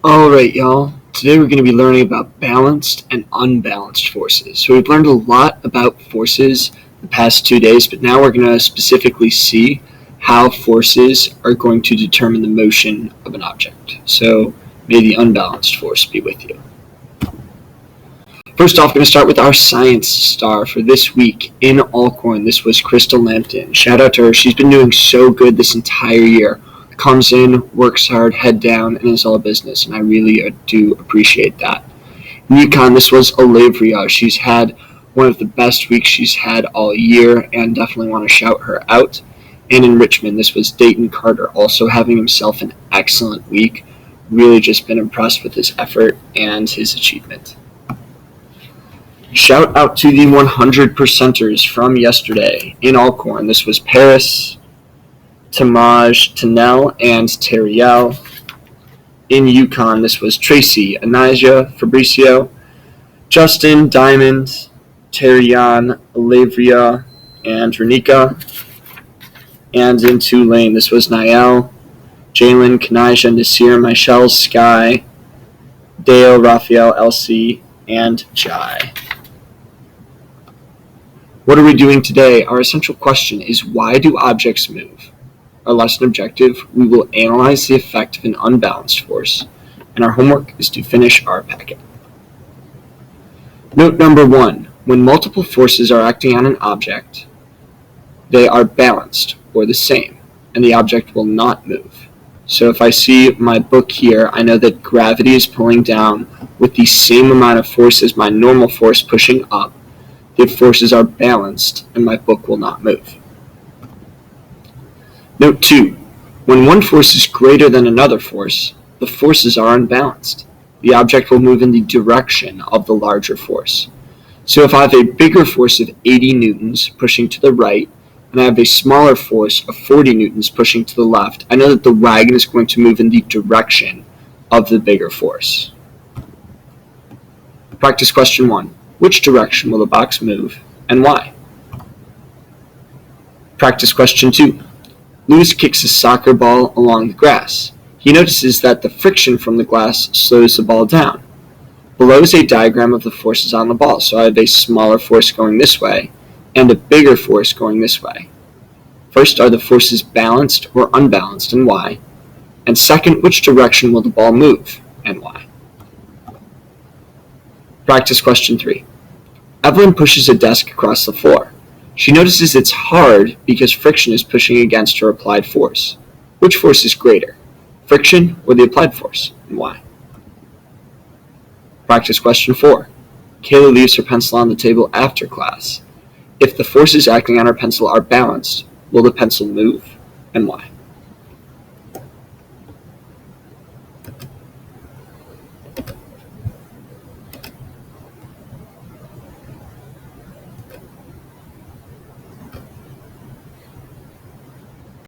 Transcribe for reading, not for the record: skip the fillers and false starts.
Alright, y'all. Today we're going to be learning about balanced and unbalanced forces. So we've learned a lot about forces the past 2 days, but now we're going to specifically see how forces are going to determine the motion of an object. So may the unbalanced force be with you. First off, I'm going to start with our science star for this week in Alcorn. This was Crystal Lampton. Shout out to her. She's been doing so good this entire year. Comes in, works hard, head down, and is all business, and I really do appreciate that. In UConn, this was Olivia. She's had one of the best weeks she's had all year, and definitely want to shout her out. And in Richmond, this was Dayton Carter, also having himself an excellent week. Really just been impressed with his effort and his achievement. Shout out to the 100%ers from yesterday in Alcorn. This was Paris, Tamaj, Tanel, and Terriel. In UConn, this was Tracy, Anijah, Fabricio, Justin, Diamond, Terrian, Olivia, and Renika. And in Tulane, this was Niall, Jalen, Kanijah, Nasir, Michelle, Sky, Dale, Raphael, Elsie, and Jai. What are we doing today? Our essential question is, why do objects move? Our lesson objective, we will analyze the effect of an unbalanced force, and our homework is to finish our packet. Note number 1, when multiple forces are acting on an object, they are balanced, or the same, and the object will not move. So if I see my book here, I know that gravity is pulling down with the same amount of force as my normal force pushing up. The forces are balanced, and my book will not move. Note 2, when one force is greater than another force, the forces are unbalanced. The object will move in the direction of the larger force. So if I have a bigger force of 80 newtons pushing to the right, and I have a smaller force of 40 newtons pushing to the left, I know that the wagon is going to move in the direction of the bigger force. Practice question 1. Which direction will the box move, and why? Practice question 2. Lewis kicks a soccer ball along the grass. He notices that the friction from the glass slows the ball down. Below is a diagram of the forces on the ball, so I have a smaller force going this way and a bigger force going this way. First, are the forces balanced or unbalanced, and why? And second, which direction will the ball move, and why? Practice question 3. Evelyn pushes a desk across the floor. She notices it's hard because friction is pushing against her applied force. Which force is greater, friction or the applied force, and why? Practice question 4. Kayla leaves her pencil on the table after class. If the forces acting on her pencil are balanced, will the pencil move, and why?